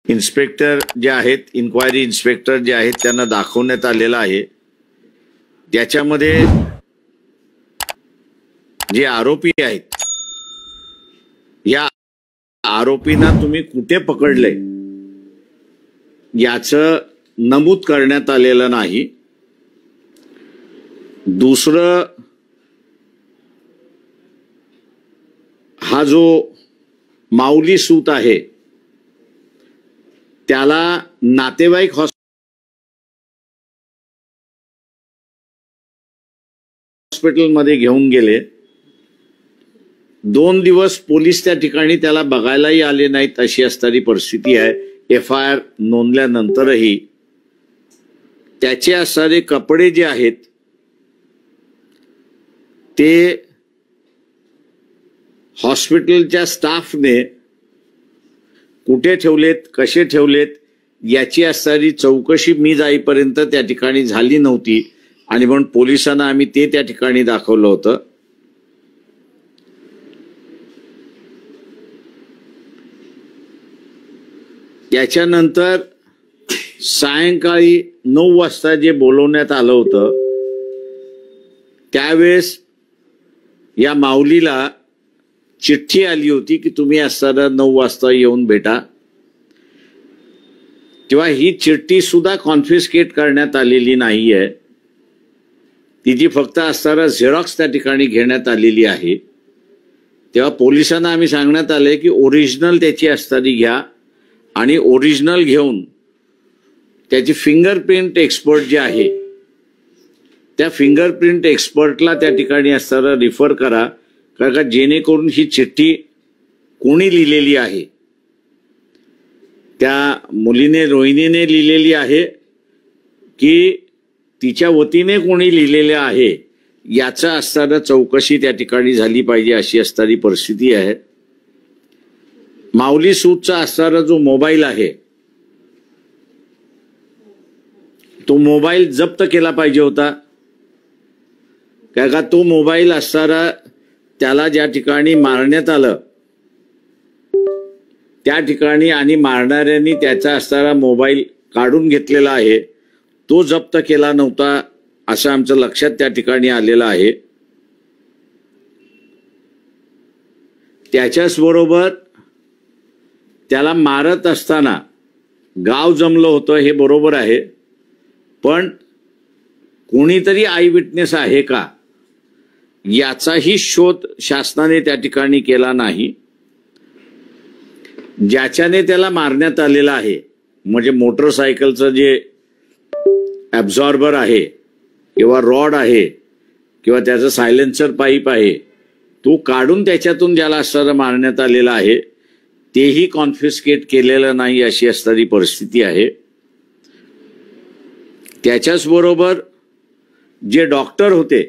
Inspector जे आहेत, inquiry inspector जे आहेत त्यांना दाखवण्यात आलेला आहे। त्याच्यामध्ये जे आरोपी आहेत, या आरोपींना तुम्ही कुठे पकडले याचं नमूद करण्यात आलेलं नाही। दुसरं, हा जो माऊली सूत आहे त्याला नातेवाईक हॉस्पिटलमध्ये घेऊन गेले। 2 दिवस पोलीस त्या ठिकाणी त्याला बघायलाही आले नाहीत अशी असणारी परिस्थिती आहे। FIR नोंदल्यानंतरही त्याचे असणारे कपडे जे आहेत ते हॉस्पिटलच्या स्टाफने कुठे ठेवलेत, कसे ठेवलेत याची असणारी चौकशी मी जाईपर्यंत त्या ठिकाणी झाली नव्हती आणि म्हणून पोलिसांना आम्ही ते त्या ठिकाणी दाखवलं होतं। याच्यानंतर सायंकाळी 9 वाजता जे बोलवण्यात आलं होतं त्यावेळेस या माऊलीला चिठ्ठी आली होती की तुम्ही असताना 9 वाजता येऊन भेटा। तेव्हा ही चिठ्ठी सुद्धा कॉन्फिस्केट करण्यात आलेली नाहीये, तिची फक्त असताना झेरॉक्स त्या ठिकाणी घेण्यात आलेली आहे। तेव्हा पोलिसांना आम्ही सांगण्यात आले की ओरिजिनल त्याची असताना घ्या आणि ओरिजिनल घेऊन त्याची फिंगरप्रिंट एक्सपर्ट जे आहे त्या फिंगरप्रिंट एक्सपर्टला त्या ठिकाणी असताना रिफर करा, कारण का जेणेकरून ही चिठ्ठी कोणी लिहिलेली आहे, त्या मुलीने रोहिणीने लिहिलेली आहे की तिच्या वतीने कोणी लिहिलेले आहे याचा असताना चौकशी त्या ठिकाणी झाली पाहिजे अशी असणारी परिस्थिती आहे। माऊली सूतचा असणारा जो मोबाईल आहे तो मोबाईल जप्त केला पाहिजे होता, कारण का तो मोबाईल असणारा त्याला ज्या ठिकाणी मारण्यात आलं त्या ठिकाणी आणि मारणाऱ्यांनी त्याचा असणारा मोबाईल काढून घेतलेला आहे, तो जप्त केला नव्हता असं आमचं लक्षात त्या ठिकाणी आलेलं आहे। त्याच्याच बरोबर त्याला मारत असताना गाव जमलं होतं हे बरोबर आहे, पण कोणीतरी आय विटनेस आहे का याचाही शोध शासनाने त्या ठिकाणी केला नाही। ज्याच्याने त्याला मारण्यात आलेला आहे म्हणजे मोटरसायकलचं जे ॲब्झॉर्बर आहे किंवा रॉड आहे किंवा त्याचं सायलेन्सर पाईप आहे तो काढून त्याच्यातून ज्याला असताना मारण्यात आलेला आहे तेही कॉन्फिस्केट केलेलं नाही अशी असणारी परिस्थिती आहे। त्याच्याच बरोबर जे डॉक्टर होते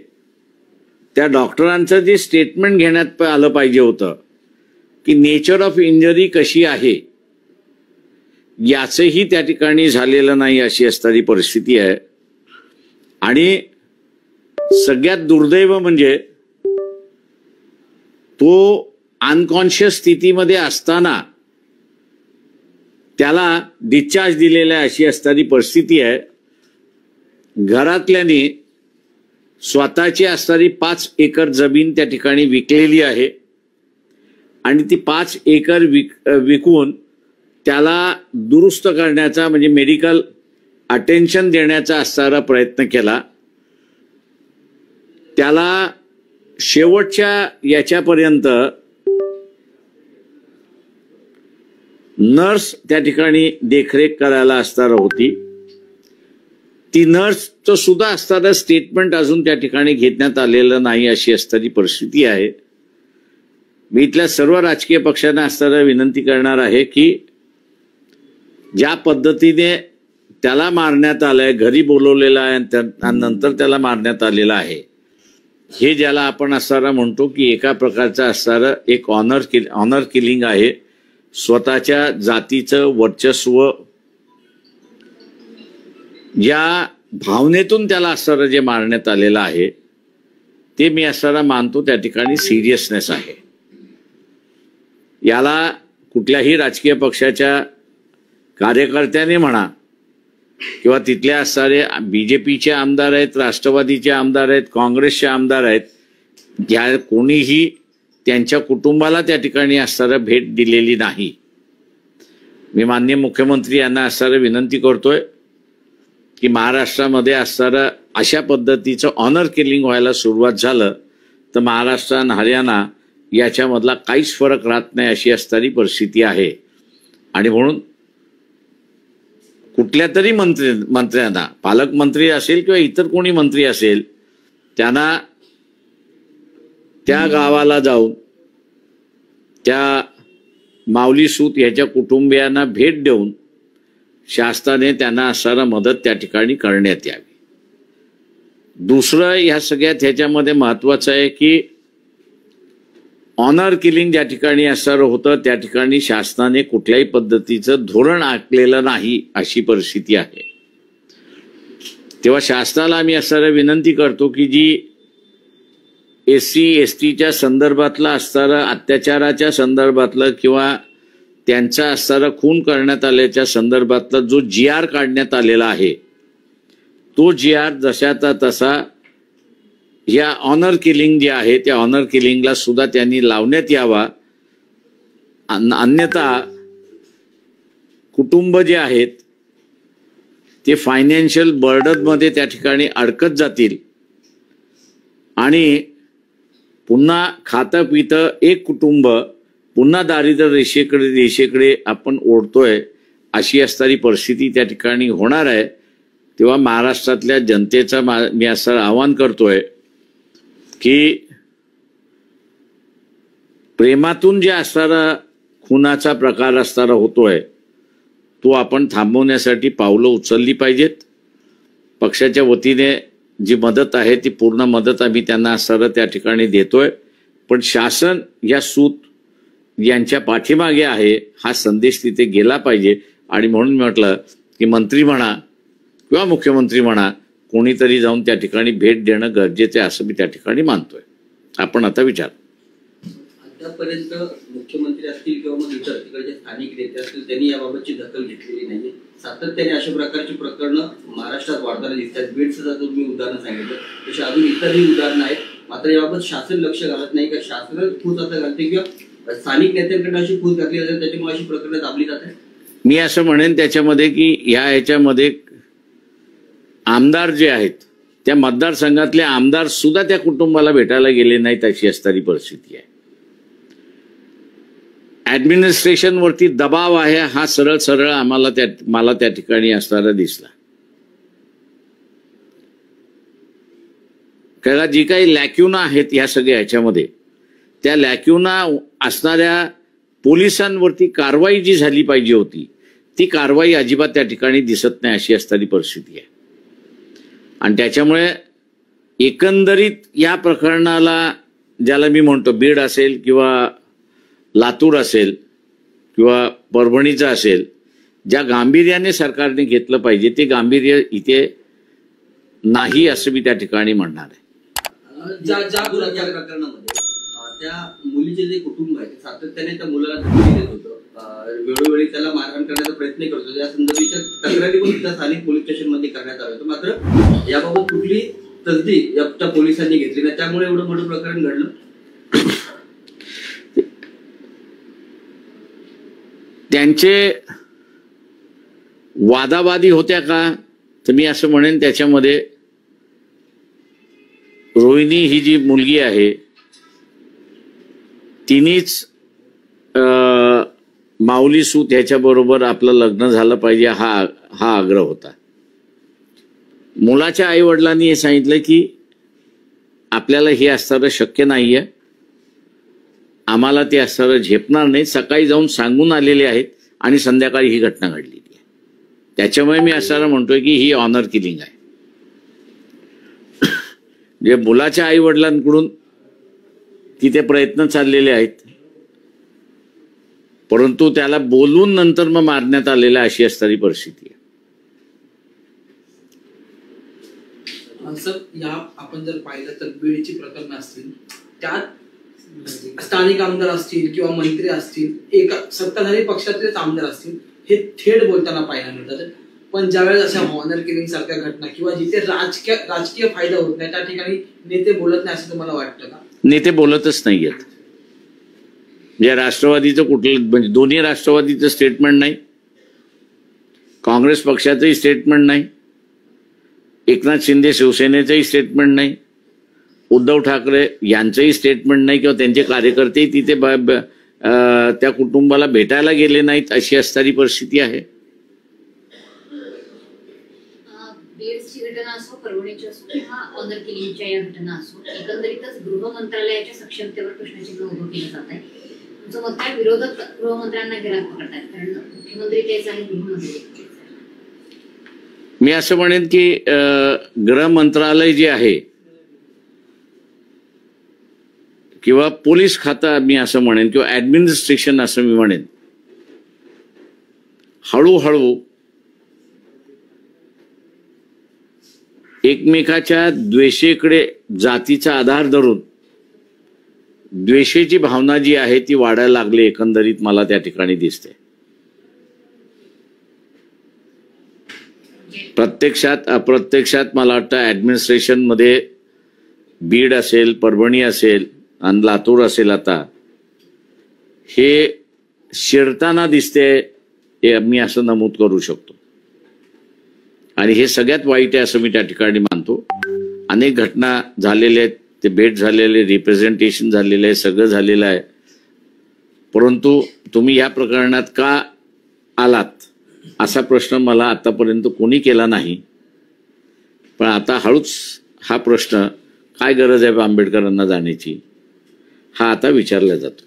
त्या डॉक्टरांचं जे स्टेटमेंट घेण्यात आलं पाहिजे होतं की नेचर ऑफ इंजरी कशी आहे याचंही त्या ठिकाणी झालेलं नाही अशी असणारी परिस्थिती आहे। आणि सगळ्यात दुर्दैव म्हणजे तो अनकॉन्शियस स्थितीमध्ये असताना त्याला डिस्चार्ज दिलेला अशी असणारी परिस्थिती आहे। घरातल्यानी स्वतःची असणारी 5 एकर जमीन त्या ठिकाणी विकलेली आहे आणि ती 5 एकर विकून त्याला दुरुस्त करण्याचा म्हणजे मेडिकल अटेन्शन देण्याचा असणारा प्रयत्न केला। त्याला शेवटच्या याच्यापर्यंत नर्स त्या ठिकाणी देखरेख करायला असणार होती, ती नर्सचं सुद्धा असताना स्टेटमेंट अजून त्या ठिकाणी घेण्यात आलेलं नाही अशी असणारी परिस्थिती आहे। मी इथल्या सर्व राजकीय पक्षांना असताना विनंती करणार आहे की ज्या पद्धतीने त्याला मारण्यात आलंय, घरी बोलवलेलं आहे आणि नंतर त्याला मारण्यात आलेलं आहे, हे ज्याला आपण असणारा म्हणतो की एका प्रकारचा असणारा एक ऑनर किलिंग आहे। स्वतःच्या जातीचं वर्चस्व या भावनेतून त्याला असणारं जे मारण्यात आलेलं आहे ते मी असणारा मानतो त्या ठिकाणी सिरियसनेस आहे। याला कुठल्याही राजकीय पक्षाच्या कार्यकर्त्याने म्हणा किंवा तिथले असणारे बीजेपीचे आमदार आहेत, राष्ट्रवादीचे आमदार आहेत, काँग्रेसचे आमदार आहेत, या कोणीही त्यांच्या कुटुंबाला त्या ठिकाणी असणारा भेट दिलेली नाही. मी माननीय मुख्यमंत्री यांना असणारा विनंती करतोय की महाराष्ट्रामध्ये असणारं अशा पद्धतीचं ऑनर किलिंग व्हायला सुरुवात झालं तर महाराष्ट्र आणि हरियाणा याच्यामधला काहीच फरक राहत नाही अशी असणारी परिस्थिती आहे. आणि म्हणून कुठल्या तरी मंत्र्यांना, पालकमंत्री असेल किंवा इतर कोणी मंत्री असेल, त्यांना त्या गावाला जाऊन त्या माऊली सूत याच्या कुटुंबियांना भेट देऊन शासनाने त्यांना असणारा मदत त्या ठिकाणी करण्यात यावी. दुसरं ह्या सगळ्यात ह्याच्यामध्ये महत्वाचं आहे की ऑनर किलिंग ज्या ठिकाणी असणारं होतं त्या ठिकाणी शासनाने कुठल्याही पद्धतीचं धोरण आखलेलं नाही अशी परिस्थिती आहे. तेव्हा शासनाला आम्ही असणारा विनंती करतो की जी SC STच्या संदर्भातला असणारा अत्याचाराच्या संदर्भातलं किंवा त्यांचा असणारा खून करण्यात आल्याच्या संदर्भातला जो GR काढण्यात आलेला आहे तो GR जशाचा तसा या ऑनर किलिंग जे आहे त्या ऑनर किलिंगला सुद्धा त्यांनी लावण्यात यावा. अन्यथा कुटुंब जे आहेत ते फायनान्शियल बर्डनमध्ये त्या ठिकाणी अडकत जातील आणि पुन्हा खातं पितं एक कुटुंब पुन्हा दारिद्र्य रेषेकडे आपण ओढतोय अशी असणारी परिस्थिती त्या ठिकाणी होणार आहे. तेव्हा महाराष्ट्रातल्या जनतेचा मी असं आवाहन करतोय की प्रेमातून जे असणारा खुनाचा प्रकार असणारा होतोय तो आपण थांबवण्यासाठी पावलं उचलली पाहिजेत. पक्षाच्या वतीने जी मदत आहे ती पूर्ण मदत आम्ही त्यांना असणारा त्या ठिकाणी देतोय. पण शासन या सूत यांच्या पाठीमागे आहे हा संदेश तिथे गेला पाहिजे. आणि म्हणून म्हटलं की मंत्री म्हणा किंवा मुख्यमंत्री म्हणा कोणीतरी जाऊन त्या ठिकाणी भेट देणं गरजेचं आहे असं मी त्या ठिकाणी मानतोय. आपण आता विचार. आतापर्यंत मुख्यमंत्री असतील किंवा मग इतर तिकडचे स्थानिक नेते असतील त्यांनी याबाबतची दखल घेतलेली नाही. सातत्याने अशा प्रकारची प्रकरणं महाराष्ट्रात वाढताना दिसतात. बीडचं तुम्ही उदाहरण सांगितलं तशी अजून इतरही उदाहरणं आहेत. मात्र याबाबत शासन लक्ष घालत नाही का? शासन फूस असं घालते किंवा स्थानिक नेत्यांकडे अशी फूस घातली जाते त्याच्यामुळे अशी प्रकरणं दाबली जात आहेत. मी असं म्हणेन त्याच्यामध्ये की ह्याच्यामध्ये आमदार जे आहेत त्या मतदारसंघातले आमदार सुद्धा त्या कुटुंबाला भेटायला गेले नाहीत अशी असणारी परिस्थिती आहे. ऍडमिनिस्ट्रेशनवरती दबाव आहे हा सरळ सरळ मला त्या ठिकाणी असणारा दिसला. कारण जी काही लॅक्युना आहेत या सगळ्या ह्याच्यामध्ये त्या लॅक्युना असणाऱ्या पोलिसांवरती कारवाई जी झाली पाहिजे होती ती कारवाई अजिबात त्या ठिकाणी दिसत नाही अशी असणारी परिस्थिती आहे. आणि त्याच्यामुळे एकंदरीत या प्रकरणाला ज्याला मी म्हणतो बीड असेल किंवा लातूर असेल किंवा परभणीचं असेल ज्या गांभीर्याने सरकारने घेतलं पाहिजे ते गांभीर्य इथे नाही असं मी त्या ठिकाणी म्हणणार आहे. ज्या प्रकरणामध्ये त्या मुलीचे जे कुटुंब आहे सातत्याने त्या मुलाला धमकी देत होतं, वेळोवेळी त्याला मारहाण करण्याचा प्रयत्न करत होते. या संदर्भाच्या तक्रारी पण त्या स्थानिक पोलीस स्टेशनमध्ये करण्यात आल्या होत्या. मात्र याबाबत कुठली तसदी त्या पोलिसांनी घेतली नाही त्यामुळे एवढं मोठं प्रकरण घडलं. त्यांचे वादावादी होत्या का तर मी असं म्हणेन त्याच्यामध्ये रोहिणी ही जी मुलगी आहे तिनेच माऊली सूत ह्याच्याबरोबर आपलं लग्न झालं पाहिजे हा आग्रह होता. मुलाच्या आई वडिलांनी हे सांगितलं की आपल्याला हे असणारं शक्य नाहीये, आम्हाला ते असणारं झेपणार नाही. सकाळी जाऊन सांगून आलेले आहेत आणि संध्याकाळी ही घटना घडलेली आहे. त्याच्यामुळे मी असणारं म्हणतोय की ही ऑनर किलिंग आहे. जे मुलाच्या आई वडिलांकडून तिथे प्रयत्न चाललेले आहेत परंतु त्याला बोलून नंतर मग मारण्यात आलेला अशी असणारी परिस्थिती आहे. सर या आपण जर पाहिलं तर बीडची प्रकरणं असतील त्यात स्थानिक आमदार असतील किंवा मंत्री असतील एका सत्ताधारी पक्षातलेच आमदार असतील हे थेट बोलताना पाहायला मिळतात. पण ज्यावेळेस अशा ऑनर किलिंग सारख्या घटना किंवा जिथे राजकीय फायदा होत नाही त्या ठिकाणी नेते बोलत नाही असं तुम्हाला वाटतं का? नेते बोलतच नाहीयेत. या राष्ट्रवादीचं कुठलं म्हणजे दोन्ही राष्ट्रवादीचं स्टेटमेंट नाही, काँग्रेस पक्षाचंही स्टेटमेंट नाही, एकनाथ शिंदे शिवसेनेचंही स्टेटमेंट नाही, उद्धव ठाकरे यांचंही स्टेटमेंट नाही किंवा त्यांचे कार्यकर्तेही तिथे त्या कुटुंबाला भेटायला गेले नाहीत अशी असणारी परिस्थिती आहे. बीएडची घटना असो, परभणीची असो किंवा ऑनर किलिंगच्या या घटना असो, एकंदरीतच गृह मंत्रालयाच्या सक्षमतेवर प्रश्नचिन्ह उभं केलं जात आहे. तुमचं मत काय? विरोधक गृहमंत्र्यांना घरात पकडतात कारण मुख्यमंत्री तेच आणि गृहमंत्री. मी असं म्हणेन की गृह मंत्रालय जे आहे किंवा पोलीस खातं मी असं म्हणेन किंवा ऍडमिनिस्ट्रेशन असं मी म्हणेन, हळूहळू एकमेकाच्या द्वेषेकडे जातीचा आधार धरून द्वेषाची भावना जी आहे ती वाढायला लागली एकंदरीत मला त्या ठिकाणी दिसते. प्रत्यक्षात अप्रत्यक्षात मला वाटतं ऍडमिनिस्ट्रेशन मध्ये बीड असेल, परभणी असेल आणि लातूर असेल, आता हे शिरताना दिसते हे मी असं नमूद करू शकतो. आणि हे सगळ्यात वाईट आहे असं मी त्या ठिकाणी मानतो. अनेक घटना झालेल्या आहेत, ते भेट झालेले, रिप्रेझेंटेशन झालेलं आहे, सगळं झालेलं आहे. परंतु तुम्ही या प्रकरणात का आलात असा प्रश्न मला आतापर्यंत कोणी केला नाही. पण आता हळूच हा प्रश्न काय गरज आहे आंबेडकरांना जाण्याची हा आता विचारला जातो.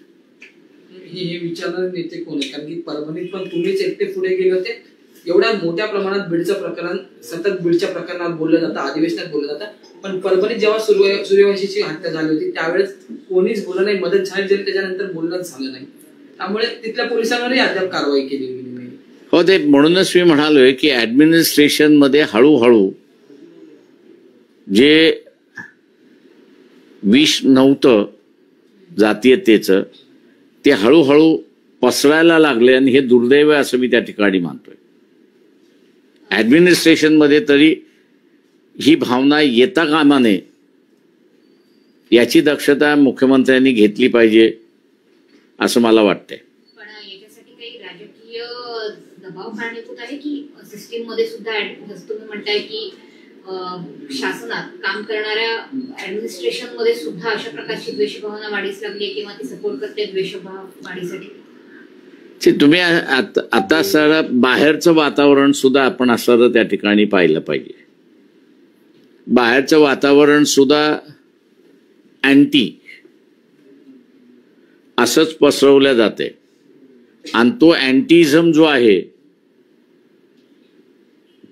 हे विचारणारे नेते कोण आहे? कारण की परभणीत पण तुम्हीच एकटे पुढे गेले होते. एवढ्या मोठ्या प्रमाणात बीडचं प्रकरण सतत बीडच्या प्रकरणात बोललं जातं, अधिवेशनात बोललं जातं. पण परभणीत जेव्हा सूर्यवंशीची हत्या झाली होती त्यावेळेस कोणीच बोललं नाही, मदत झाली तरी त्याच्यानंतर बोलणंच झालं नाही. त्यामुळे तिथल्या पोलिसांवरही अद्याप कारवाई केली गेली नाही. हो, ते म्हणूनच मी म्हणालोय की ऍडमिनिस्ट्रेशन मध्ये हळूहळू जे विष नव्हतं जातीयतेचं ते हळूहळू पसरायला लागले आणि हे दुर्दैव आहे असं मी त्या ठिकाणी मानतोय. ऍडमिनिस्ट्रेशन मध्ये तरी ही भावना येता कामा नये याची दक्षता मुख्यमंत्र्यांनी घेतली पाहिजे असं मला वाटतंय. पण याच्यासाठी काही राजकीय दबाव कारणीभूत आहे की सिस्टीम मध्ये सुद्धा तुम्ही म्हणताय की शासनात काम करणाऱ्या ऍडमिनिस्ट्रेशन मध्ये सुद्धा अशा प्रकारची द्वेषभावना वाढीस लागली किंवा ती सपोर्ट करते द्वेषभाव वाढीसाठी? तुम्ही आता सर बाहेरचं वातावरण सुद्धा आपण असं त्या ठिकाणी पाहिलं पाहिजे. बाहेरचं वातावरण सुद्धा अँटी असंच पसरवल्या जाते आणि तो अँटीइझम जो आहे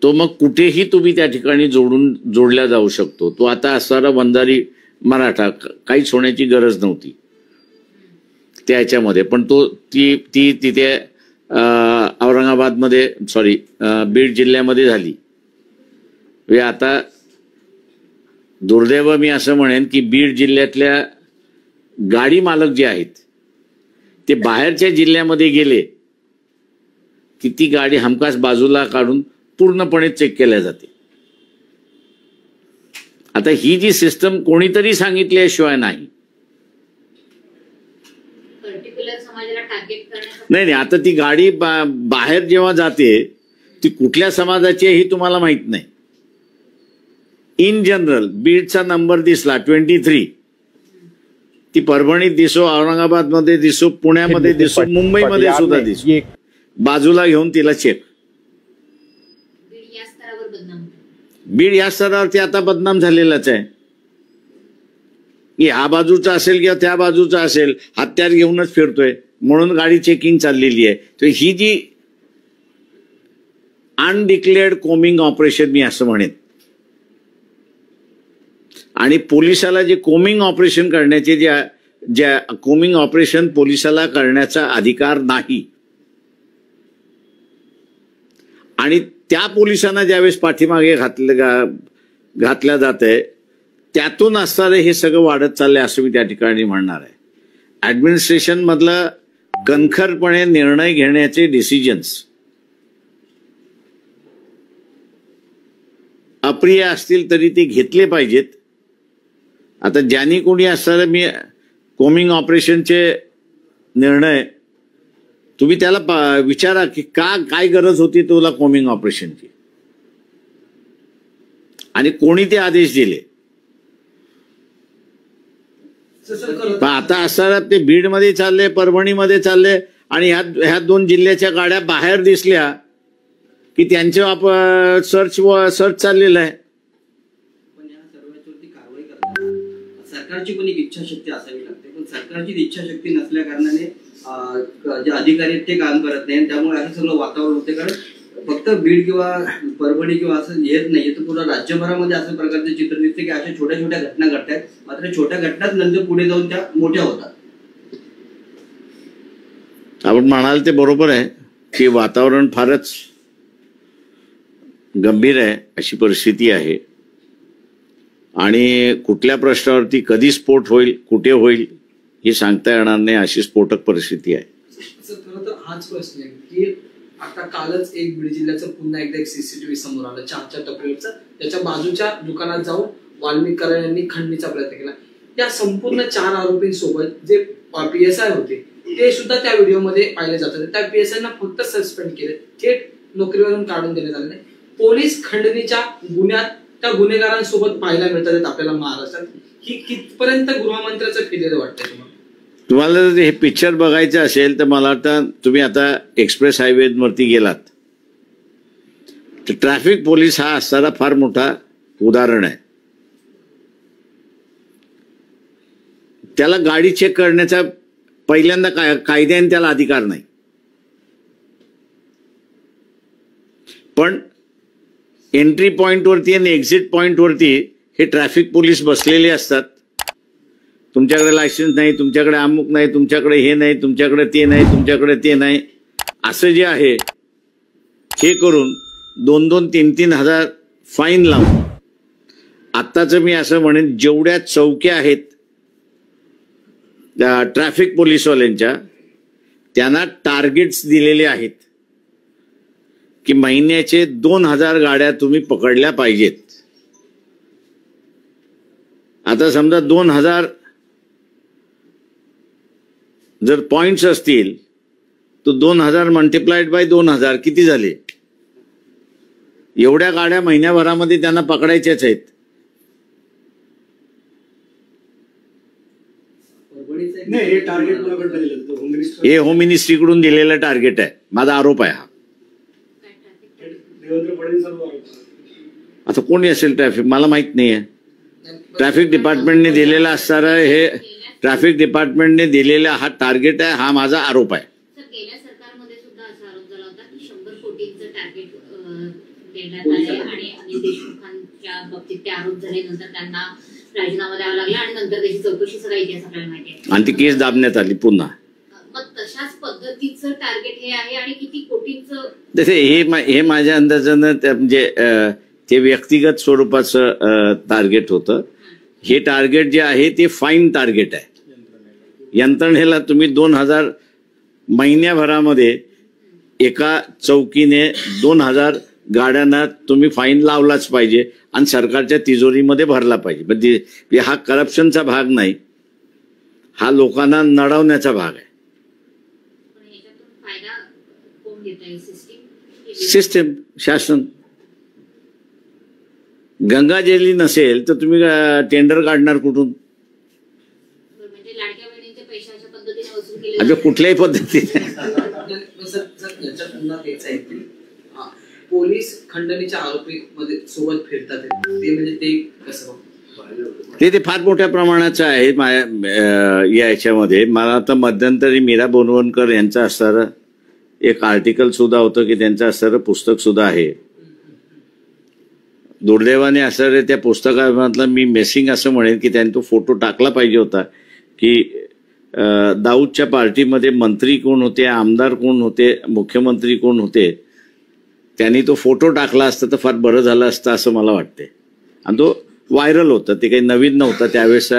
तो मग कुठेही तुम्ही त्या ठिकाणी जोडला जाऊ शकतो. तो आता असणारा वंजारी मराठा काहीच होण्याची गरज नव्हती त्याच्यामध्ये, पण तो ती तिथे औरंगाबादमध्ये बीड जिल्ह्यामध्ये झाली. आता दुर्दैव मी असं म्हणेन की बीड जिल्ह्यातल्या गाडी मालक जे आहेत ते बाहेरच्या जिल्ह्यामध्ये गेले की ती गाडी हमखास बाजूला काढून पूर्णपणे चेक केल्या जाते. आता ही जी सिस्टम कोणीतरी सांगितल्याशिवाय नाही. नाही, आता ती गाडी बाहेर जेव्हा जाते ती कुठल्या समाजाची आहे ही तुम्हाला माहित नाही. इन जनरल बीडचा नंबर दिसला 23, ती परभणीत दिसो, औरंगाबादमध्ये दिसो, पुण्यामध्ये दिसो, मुंबईमध्ये सुद्धा दिसो, बाजूला घेऊन तिला चेक. बीड या स्तरावरती आता बदनाम झालेलाच आहे की हा बाजूचा असेल किंवा त्या बाजूचा असेल, हत्यार घेऊनच फिरतोय म्हणून गाडी चेकिंग चाललेली आहे. तर ही जी अनडिक्लेअर्ड कोमिंग ऑपरेशन मी असं म्हणेन, आणि पोलिसाला जे कोमिंग ऑपरेशन करण्याचे ज्या कोमिंग ऑपरेशन पोलिसाला करण्याचा अधिकार नाही आणि त्या पोलिसांना ज्यावेळेस पाठीमागे घातल्या जात आहे त्यातून असणारे हे सगळं वाढत चाललंय असं मी त्या ठिकाणी म्हणणार आहे. ऍडमिनिस्ट्रेशन मधलं कणखरपणे निर्णय घेण्याचे डिसिजन्स अप्रिय असतील तरी ते घेतले पाहिजेत. आता ज्यांनी कोणी असणारे मी कोमिंग ऑपरेशनचे निर्णय तुम्ही त्याला विचारा की काय गरज होती तुला कोमिंग ऑपरेशनची आणि कोणी ते आदेश दिले. आता असं ते बीडमध्ये चालले, परभणीमध्ये चालले आणि ह्या 2 जिल्ह्याच्या गाड्या बाहेर दिसल्या की त्यांच्या सर्च चाललेलं आहे. पण या सर्वांवरती कारवाई करताना सरकारची पण एक इच्छाशक्ती असावी लागते. पण सरकारची इच्छाशक्ती नसल्या कारणाने जे अधिकारी आहेत ते काम करत नाही. त्यामुळे असं सगळं वातावरण होते. कारण फक्त बीड किंवा परभणी किंवा असं येत नाही तर पूर्ण राज्यभरामध्ये असं प्रकारचे चित्र दिसते की अशा छोट्या छोट्या घटना घडतात. मात्र छोट्या घटनाच नंतर पुढे जाऊन त्या मोठ्या होतात. आपण म्हणाल ते बरोबर आहे की वातावरण फारच गंभीर आहे, अशी परिस्थिती आहे आणि कुठल्या प्रश्नावरती कधी स्फोट होईल, कुठे होईल हे सांगता येणार नाही, अशी स्फोटक परिस्थिती आहे. खरं तर हाच प्रश्न आहे की आता कालच एक बीड जिल्ह्याचं पुन्हा एकदा एक सीसीटीव्ही समोर आलं चहाच्या टपरीवरचं. त्याच्या बाजूच्या दुकानात जाऊन वाल्मिक कराड यांनी खंडणीचा प्रयत्न केला. त्या संपूर्ण 4 आरोपींसोबत जे PSI होते ते सुद्धा त्या व्हिडिओमध्ये पाहिले जातात. त्या PSI ना फक्त सस्पेंड केले, थेट नोकरीवरून काढून देण्यात आले नाही. पोलीस खंडणीच्या गुन्ह्यात त्या गुन्हेगारांसोबत पाहायला मिळतात आपल्याला महाराष्ट्रात. ही कितपर्यंत गृहमंत्र्याचं केलेलं वाटतंय तुम्हाला? तुम्हाला जर हे पिक्चर बघायचं असेल तर मला वाटतं तुम्ही आता एक्सप्रेस हायवेवरती गेलात तर ट्रॅफिक पोलीस हा असणारा फार मोठा उदाहरण आहे. त्याला गाडी चेक करण्याचा पहिल्यांदा कायद्याने त्याला अधिकार नाही. पण एंट्री पॉइंटवरती आणि एक्झिट पॉइंटवरती हे ट्रॅफिक पोलीस बसलेले असतात. तुमच्याकडे लायसन्स नाही, तुमच्याकडे अमुक नाही, तुमच्याकडे हे नाही, तुमच्याकडे ते नाही, तुमच्याकडे ते नाही, असं जे आहे हे करून 2-2, 3-3 हजार फाईन लावून आत्ताच मी असं म्हणेन जेवढ्या चौक्या आहेत ट्रॅफिक पोलीसवाल्यांच्या त्यांना टार्गेट्स दिलेले आहेत की महिन्याचे 2000 गाड्या तुम्ही पकडल्या पाहिजेत. आता समजा 2000 जर पॉइंट्स असतील तर 2000 मल्टिप्लाइड बाय 2000 किती झाले? एवढ्या गाड्या महिन्याभरामध्ये त्यांना पकडायच्याच आहेत. हे होम मिनिस्ट्रीकडून दिलेलं टार्गेट आहे. माझा आरोप आहे हा. आता कोणी असेल ट्रॅफिक मला माहित नाहीये. ट्रॅफिक डिपार्टमेंटने दिलेला असणारा हे ट्रॅफिक डिपार्टमेंटने दिलेला हा टार्गेट आहे, हा माझा आरोप आहे. गेल्या सरकारमध्ये सुद्धा असा आरोप झाला होता की 100 कोटींचं टार्गेट देण्यात आले आणि अनिल देशमुखांच्या बाबतीत ते आरोप झाले. नंतर त्यांना राजीनामा द्यावा लागला आणि नंतर त्याची चौकशी सगळा इतिहास आपल्याला माहिती आहे आणि ती केस दाबण्यात आली पुन्हा. मग तशाच पद्धतीचं टार्गेट हे आहे आणि किती कोटींचं तसे हे माझ्या अंदाजानं म्हणजे ते व्यक्तिगत स्वरूपाचं टार्गेट होतं. हे टार्गेट जे आहे ते फाईन टार्गेट आहे. यंत्रणेला तुम्ही 2000 महिन्याभरामध्ये एका चौकीने 2000 गाड्यांना तुम्ही फाईन लावलाच पाहिजे आणि सरकारच्या तिजोरीमध्ये भरला पाहिजे. म्हणजे हा करप्शनचा भाग नाही, हा लोकांना नडवण्याचा भाग आहे. सिस्टीम शासन. गंगाजली नसेल तर तुम्ही टेंडर काढणार कुठून? कुठल्याही पद्धतीने पोलीस खंडणीच्या आरोपी मध्ये सोबत फिरतात ते म्हणजे ते कसं ते फार मोठ्या प्रमाणाचं आहे. या याच्यामध्ये मला आता मध्यंतरी मीरा बोरवणकर यांचं असणारं एक आर्टिकल सुद्धा होतं की त्यांचं असणारं पुस्तक सुद्धा आहे. दुर्दैवाने असणारे त्या पुस्तकामधलं मी मिसिंग असं म्हणेन की त्यांनी तो फोटो टाकला पाहिजे होता की दाऊदच्या पार्टीमध्ये मंत्री कोण होते, आमदार कोण होते, मुख्यमंत्री कोण होते, त्यांनी तो फोटो टाकला असता तर फार बरं झालं असतं असं मला वाटते. आणि तो व्हायरल होता, ते काही नवीन नव्हता. त्यावेळेस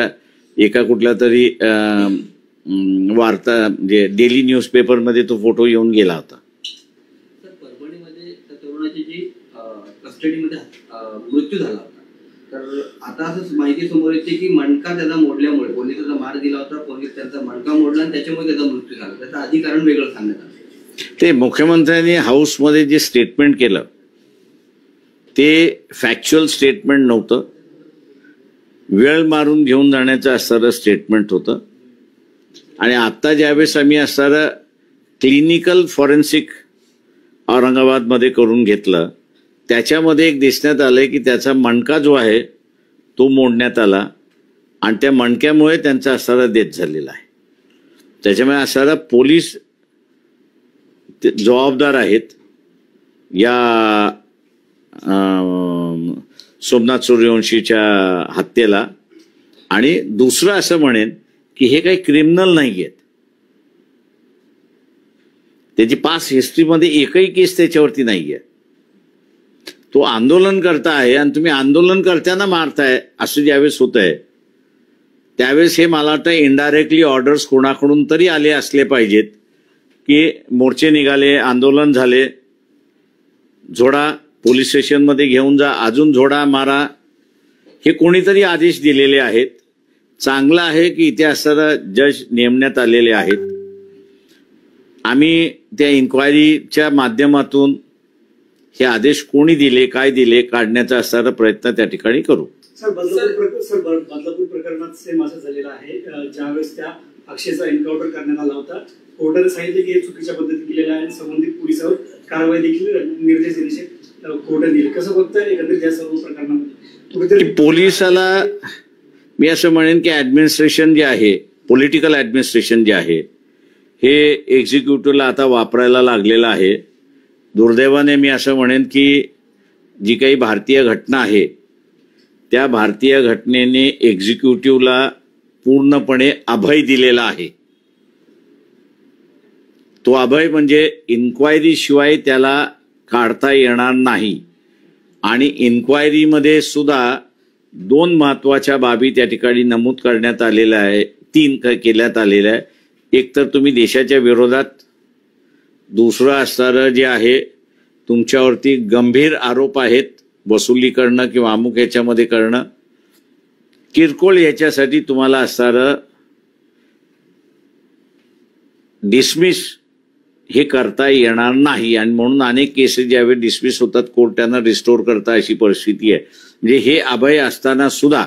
एका कुठल्या तरी वार्ता म्हणजे डेली न्यूजपेपरमध्ये तो फोटो येऊन गेला होता. परभणीमध्ये त्या तरुणाची जी कस्टडीमध्ये मृत्यू झाला होता. तर आता असं माहिती समोर येते की मणका त्याला मोडल्यामुळे, पोलिसांचा मार दिला होता, पोलीस त्यांचा मणका मोडला आणि त्याच्यामुळे त्याचा मृत्यू झाला. त्याचं अधिकरण वेगळं सांगण्यात आलं. ते मुख्यमंत्र्यांनी हाऊसमध्ये जे स्टेटमेंट केलं ते फॅक्च्युअल स्टेटमेंट नव्हतं, वेळ मारून घेऊन जाण्याचं असणारं स्टेटमेंट होतं. आणि आत्ता ज्यावेळेस आम्ही असणारं क्लिनिकल फॉरेन्सिक औरंगाबादमध्ये करून घेतलं, त्याच्यामध्ये एक दिसण्यात आलं की त्याचा मणका जो आहे तो मोडण्यात आला आणि त्या मणक्यामुळे त्यांचा असणारा डेथ झालेला आहे. त्याच्यामुळे असणारा पोलीस जबाबदार आहेत या सोमनाथ सूर्यवंशीच्या हत्येला. आणि दुसरं असं म्हणेन की हे काही क्रिमिनल नाही आहेत, त्याची पास हिस्ट्रीमध्ये एकही केस त्याच्यावरती नाही आहे. तो आंदोलन करता आहे आणि तुम्ही आंदोलन करताना मारताय असं ज्यावेळेस होत आहे त्यावेळेस हे मला वाटतं इनडायरेक्टली ऑर्डर्स कोणाकडून तरी आले असले पाहिजेत की मोर्चे निघाले, आंदोलन झाले, झोडा पोलीस स्टेशनमध्ये घेऊन जा, अजून झोडा मारा, हे कोणीतरी आदेश दिलेले आहेत. चांगलं आहे की इथे असणारा जज नेमण्यात आलेले आहेत. आम्ही त्या इन्क्वायरीच्या माध्यमातून हे आदेश कोणी दिले, काय दिले, काढण्याचा असणारा प्रयत्न त्या ठिकाणी करू. बदलापूर प्रकरणात सेम असं झालेलं आहे. ज्यावेळेस त्या अक्षयचा एन्काउंटर करण्यात आला होता, कोर्टाने सांगितले की हे चुकीच्या पद्धतीने केलेलं आहे आणि संबंधित पोलिसांवर कारवाई देखील निर्देश दिले कोर्टाने दिले. कसं बघताय एकंदरीत या सर्व प्रकरणामध्ये? पोलिसाला मी असं म्हणेन की ऍडमिनिस्ट्रेशन जे आहे, पॉलिटिकल ऍडमिनिस्ट्रेशन जे आहे हे एक्झिक्युटिव्हला आता वापरायला लागलेलं आहे. दुर्दैवाने मी असं म्हणेन की जी काही भारतीय घटना आहे त्या भारतीय घटनेने एक्झिक्युटिव्हला पूर्णपणे अभय दिलेला आहे. तो अभय म्हणजे इन्क्वायरी शिवाय त्याला काढता येणार नाही. आणि इन्क्वायरीमध्ये सुद्धा 2 महत्वाच्या बाबी त्या ठिकाणी नमूद करण्यात आलेल्या आहे, 3 केल्यात आलेल्या आहे. एक तर तुम्ही देशाच्या विरोधात, दुसरं असणारं जे आहे तुमच्यावरती गंभीर आरोप आहेत वसुली करणं किंवा अमुक ह्याच्यामध्ये करणं, किरकोळ ह्याच्यासाठी तुम्हाला असणारं डिसमिस हे करता येणार नाही. आणि म्हणून अनेक केसेस ज्यावेळी डिसमिस होतात कोर्ट त्यांना रिस्टोर करता अशी परिस्थिती आहे. म्हणजे हे अभय असताना सुद्धा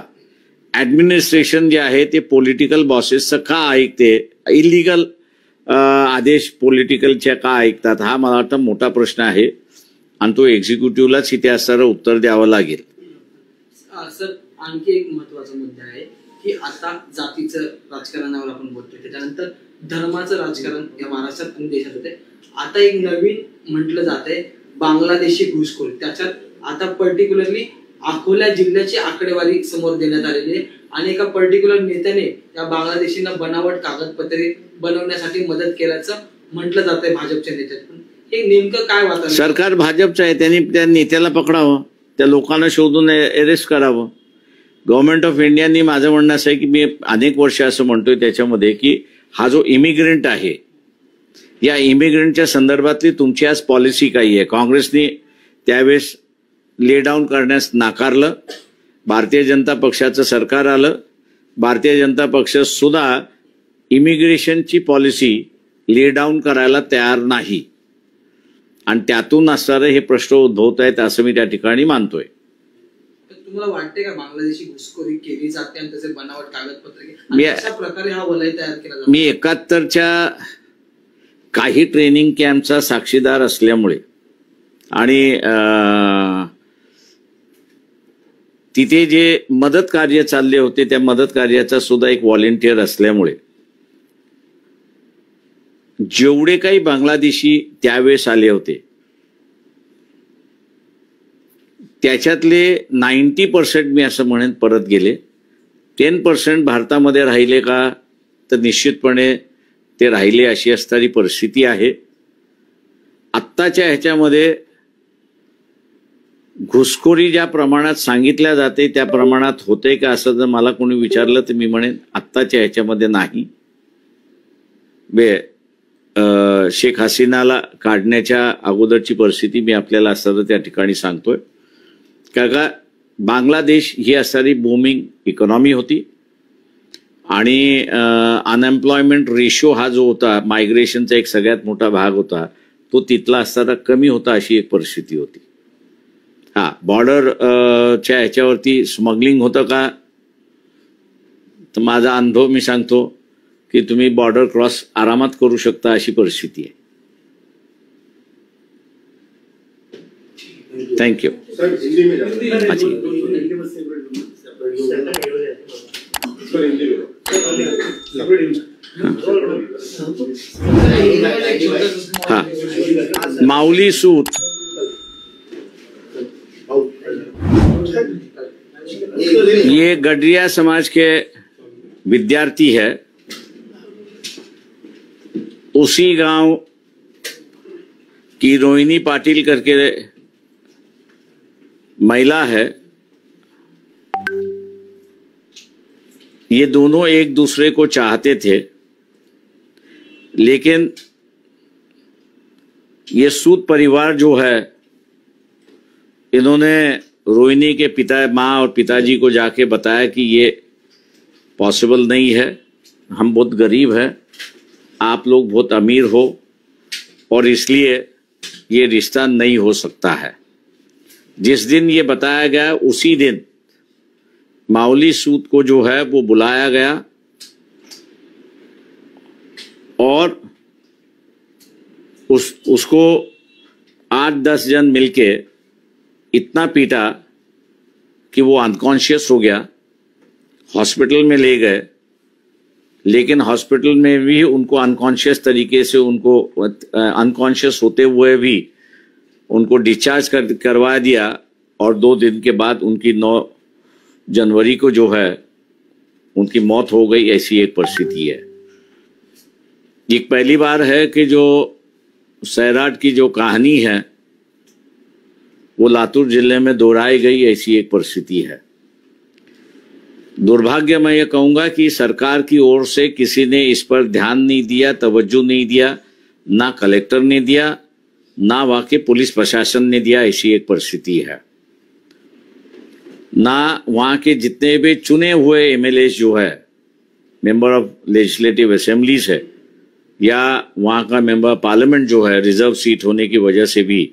ऍडमिनिस्ट्रेशन जे आहे ते पॉलिटिकल बॉसेसचं का ऐकते, इलिगल आदेश पॉलिटिकलच्या का ऐकतात, हा मला वाटतं मोठा प्रश्न आहे आणि तो एक्झिक्युटिव्हलाच इथे असणारं उत्तर द्यावं लागेल. सर, आणखी एक महत्वाचा मुद्दा आहे की आता जातीचं राजकारणावर आपण बोलतोय, त्याच्यानंतर धर्माचं राजकारण या महाराष्ट्रात आणि देशात होते. आता एक नवीन म्हटलं जात आहे बांगलादेशी घुसखोरी. त्याच्यात आता पर्टिक्युलरली अकोला जिल्ह्याची आकडेवारी समोर देण्यात आलेली आहे आणि एका पर्टिक्युलर नेत्याने या बांगलादेशींना बनावट कागदपत्रे बनवण्यासाठी मदत केल्याचं म्हटलं जात आहे भाजपच्या नेत्यातून. हे नेमकं काय वाटतं? सरकार भाजपचं आहे, त्यांनी त्या नेत्याला पकडावं, त्या लोकांना शोधून अरेस्ट करावं. गव्हर्नमेंट ऑफ इंडियानी, माझं म्हणणं असं आहे की मी अनेक वर्ष असं म्हणतोय त्याच्यामध्ये की हा जो इमिग्रंट आहे या इमिग्रंटच्या संदर्भातली तुमची आज पॉलिसी काही आहे. काँग्रेसने त्यावेळेस ले डाऊन करण्यास नाकारलं, भारतीय जनता पक्षाचं सरकार आलं, भारतीय जनता पक्ष सुद्धा इमिग्रेशनची पॉलिसी ले डाऊन करायला तयार नाही आणि त्यातून असणारे हे प्रश्न उद्भवत आहेत असं मी त्या ठिकाणी मानतोय. तुम्हाला वाटते का बांगलादेशी घुसखोरी केली जाते आणि त्याचे बनावट कागदपत्रे अशा प्रकारे हा वलय तयार केला जातो? मी 71च्या काही ट्रेनिंग कॅम्पचा साक्षीदार असल्यामुळे आणि तिथे जे मदत कार्य चालले होते त्या मदत कार्याचा सुद्धा एक व्हॉलेंटियर असल्यामुळे जेवढे काही बांगलादेशी त्यावेळेस आले होते त्याच्यातले 90% मी असं म्हणेन परत गेले. 10% भारतामध्ये राहिले का तर निश्चितपणे ते राहिले अशी असणारी परिस्थिती आहे. आत्ताच्या ह्याच्यामध्ये घुसखोरी ज्या प्रमाणात सांगितल्या जाते त्या प्रमाणात होते का असं जर मला कोणी विचारलं तर मी म्हणेन आत्ताच्या ह्याच्यामध्ये नाही. शेख हसीनाला काढण्याच्या अगोदरची परिस्थिती मी आपल्याला असताना त्या ठिकाणी सांगतोय. का बांगलादेश ही असणारी बूमिंग इकॉनॉमी होती आणि अनएम्प्लॉयमेंट रेशो हा जो होता, मायग्रेशनचा एक सगळ्यात मोठा भाग होता, तो तिथला असताना कमी होता अशी एक परिस्थिती होती. हा, बॉर्डरच्या ह्याच्यावरती स्मगलिंग होतं का, तर माझा अनुभव मी सांगतो की तुम्ही बॉर्डर क्रॉस आरामात करू शकता अशी परिस्थिती आहे. थँक्यू. हाँ, माउली सूद ये गडरिया समाज के विद्यार्थी है. उसी गांव की रोहिणी पाटिल करके महिला है. ये दोनों एक दूसरे को चाहते थे, लेकिन ये सूद परिवार जो है, इन्होंने रोहिणी के पिता, माँ और पिताजी को जाके बताया कि ये पॉसिबल नहीं है, हम बहुत गरीब हैं, आप लोग बहुत अमीर हो और इसलिए ये रिश्ता नहीं हो सकता है. जिस दिन ये बताया गया उसी दिन माउली सूद को जो है वो बुलाया गया और उसको 8-10 जन मिलके इतना पीटा कि वो अनकॉन्शियस हो गया. हॉस्पिटल में ले गए, लेकिन हॉस्पिटल में भी उनको अनकॉन्शियस तरीके से, उनको अनकॉन्शियस होते हुए भी उनको डिस्चार्ज करवा दिया और 2 दिन के बाद उनकी 9 जनवरी को जो है उनकी मौत हो गई. ऐसी एक परिस्थिति है. ये पहली बार है कि जो सैराट की जो कहानी है वो लातूर जिले में दोहराई गई. ऐसी एक परिस्थिति है. दुर्भाग्य मैं ये कहूँगा कि सरकार की ओर से किसी ने इस पर ध्यान नहीं दिया, तवज्जो नहीं दिया, ना कलेक्टर ने दिया, ना वहाँ के पुलिस प्रशासन ने दिया. ऐसी एक परिस्थिति है. ना वहाँ के जितने भी चुने हुए एमएलए जो है, मेंबर ऑफ लेजिस्लेटिव असेंबलीज है, या वहाँ का मेंबर पार्लियामेंट जो है, रिजर्व सीट होने की वजह से भी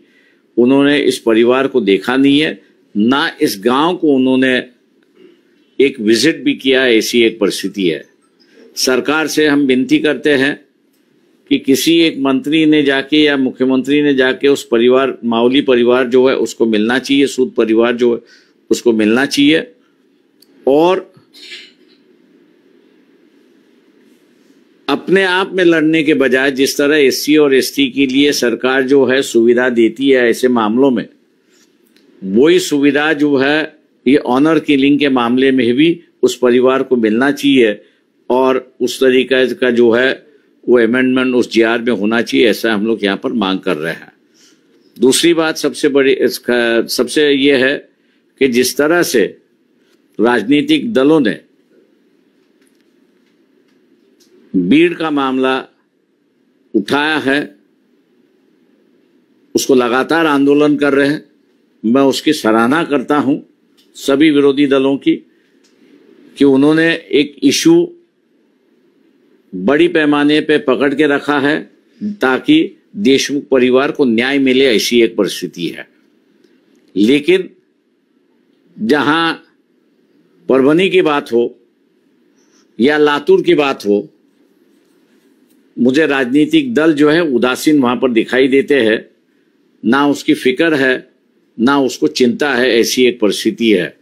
उन्होंने इस परिवार को देखा नहीं है, ना इस गांव को उन्होंने एक विजिट भी किया. ऐसी एक परिस्थिति है. सरकार से हम विनती करते हैं कि किसी एक मंत्री ने जाके या मुख्यमंत्री ने जाके उस परिवार, माउली परिवार जो है उसको मिलना चाहिए, सूद परिवार जो है उसको मिलना चाहिए. और अपने आप में लड़ने के बजाय जिस तरह एससी और एसटी के लिए सरकार जो है सुविधा देती है ऐसे मामलों में, वही सुविधा जो है ये ऑनर किलिंग के मामले में भी उस परिवार को मिलना चाहिए और उस तरीके का जो है वो अमेंडमेंट उस जीआर में होना चाहिए. ऐसा हम लोग यहाँ पर मांग कर रहे हैं. दूसरी बात सबसे बड़ी सबसे ये है कि जिस तरह से राजनीतिक दलों ने बीड़ का मामला उठाया है, उसको लगातार आंदोलन कर रहे हैं. मैं उसकी सराहना करता हूं सभी विरोधी दलों की कि उन्होंने एक इशू बड़ी पैमाने पे पकड़ के रखा है ताकि देशमुख परिवार को न्याय मिले. ऐसी एक परिस्थिति है. लेकिन जहां परभनी की बात हो या लातूर की बात हो, मुझे राजनीतिक दल जो है उदासीन वहां पर दिखाई देते हैं. ना उसकी फिक्र है, ना उसको चिंता है. ऐसी एक परिस्थिति है.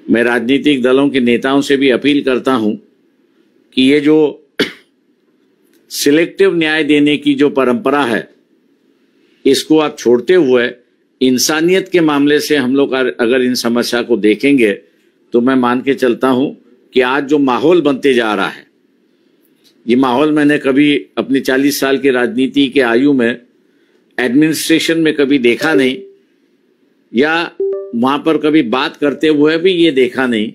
मैं राजनीतिक दलों के नेताओं से भी अपील करता हूं कि ये जो सिलेक्टिव न्याय देने की जो परंपरा है, इसको आप छोड़ते हुए इंसानियत के मामले से हम लोग अगर इन समस्या को देखेंगे तो मैं मान के चलता हूं कि आज जो माहौल बनते जा रहा है, ये माहौल मैंने कभी अपनी 40 साल की राजनीति के आयु में एडमिनिस्ट्रेशन में कभी देखा नहीं, या वहां पर कभी बात करते हुए भी ये देखा नहीं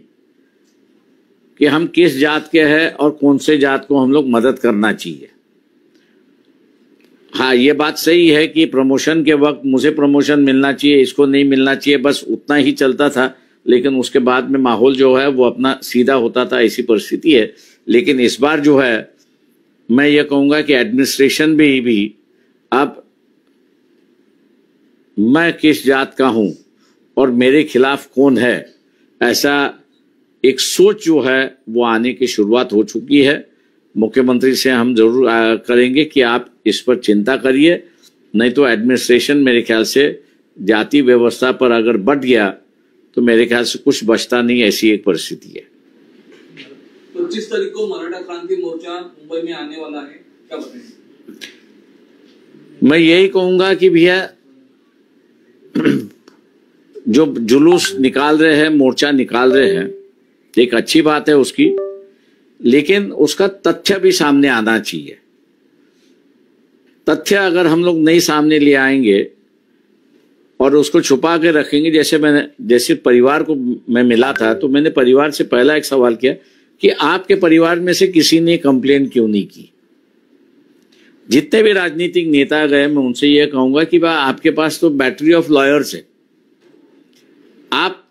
कि हम किस जात के हैं और कौन से जात को हम लोग मदद करना चाहिए. हाँ, ये बात सही है कि प्रमोशन के वक्त मुझे प्रमोशन मिलना चाहिए, इसको नहीं मिलना चाहिए, बस उतना ही चलता था। लेकिन उसके बाद में माहौल जो है वो अपना सीधा होता था, ऐसी परिस्थिति है। लेकिन इस बार जो है मैं ये कहूँगा कि एडमिनिस्ट्रेशन भी अब मैं किस जात का हूँ और मेरे खिलाफ कौन है, ऐसा एक सोच जो है वो आने की शुरुआत हो चुकी है। मुख्यमंत्री से हम जरूर करेंगे कि आप इस पर चिंता करिए, नहीं तो एडमिनिस्ट्रेशन मेरे ख्याल से जाति व्यवस्था पर अगर बढ़ गया तो मेरे ख्याल से कुछ बचता नहीं, ऐसी एक परिस्थिति है। 25 तारीख को मराठा क्रांति मोर्चा मुंबई में आने वाला है, क्या बताएंगे? मैं यही कहूंगा कि भैया जो जुलूस निकाल रहे हैं, मोर्चा निकाल रहे हैं, एक अच्छी बात है उसकी, लेकिन उसका तथ्य भी सामने आना चाहिए। तथ्य अगर हम लोग नहीं सामने ले आएंगे और उसको छुपा के रखेंगे, जैसे परिवार को मैं मिला था तो मैंने परिवार से पहला एक सवाल किया कि आपके परिवार में से किसी ने कंप्लेन क्यों नहीं की। जितने भी राजनीतिक नेता गए, मैं उनसे यह कहूंगा कि भाई आपके पास तो बैटरी ऑफ लॉयर्स है, आप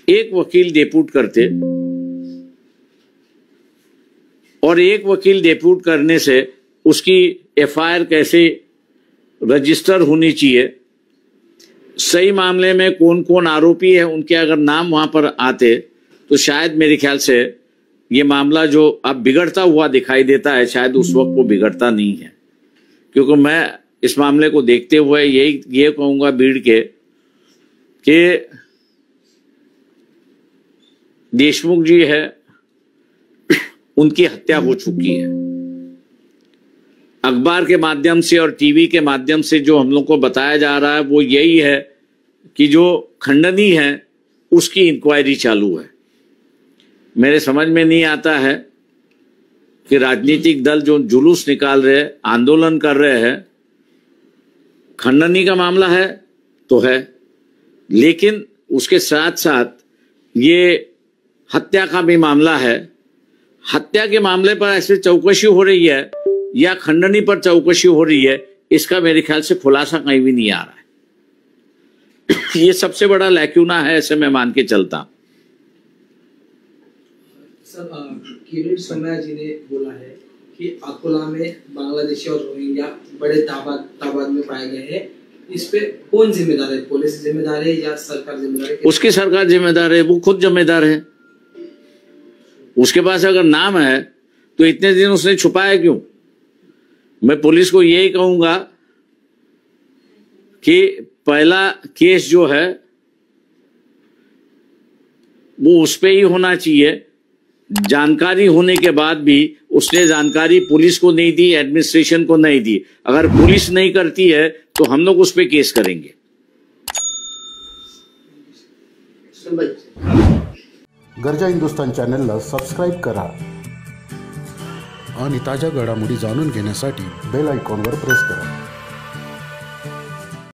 एक वकील डेप्यूट करते और एक वकील डेप्यूट करने से उसकी एफआईआर कैसे रजिस्टर होनी चाहिए, सही मामले में कौन कौन आरोपी है उनके अगर नाम वहां पर आते तो शायद मेरे ख्याल से ये मामला जो अब बिगड़ता हुआ दिखाई देता है, शायद उस वक्त वो बिगड़ता नहीं है। क्योंकि मैं इस मामले को देखते हुए ये कहूंगा भीड़ के कि देशमुख जी है, उनकी हत्या हो चुकी है। अखबार के माध्यम से और टीवी के माध्यम से जो हम लोग को बताया जा रहा है वो यही है कि जो खंडनी है उसकी इंक्वायरी चालू है। मेरे समझ में नहीं आता है कि राजनीतिक दल जो जुलूस निकाल रहे हैं, आंदोलन कर रहे हैं, खंडनी का मामला है तो है, लेकिन उसके साथ साथ ये हत्या का भी मामला है। हत्या के मामले पर ऐसे चौकसी हो रही है या खंडनी पर चौकसी हो रही है, इसका मेरे ख्याल से खुलासा कहीं भी नहीं आ रहा है। ये सबसे बड़ा लैक्यूना है, ऐसे मैं मान के चलता। सर, किरीट सोमैया जी ने बोला है कि अकोला में बांग्लादेशी और रोहिंग्या बड़े तादाद में पाए गए हैं, इस पे कौन जिम्मेदार है? पुलिस जिम्मेदार है या सरकार जिम्मेदार है? उसकी सरकार जिम्मेदार है, वो खुद जिम्मेदार है। उसके पास अगर नाम है तो इतने दिन उसने छुपाया क्यों? मैं पुलिस को यही कहूंगा कि पहला केस जो है वो उस पे ही होना चाहिए। जानकारी होने के बाद भी उसने जानकारी पुलिस को नहीं दी, एडमिनिस्ट्रेशन को नहीं दी। अगर पुलिस नहीं करती है तो हम लोग उस पे केस करेंगे। गरजा हिंदुस्तान चॅनलला सबस्क्राईब करा आणि ताज्या घडामोडी जाणून घेण्यासाठी बेल आयकॉनवर प्रेस करा।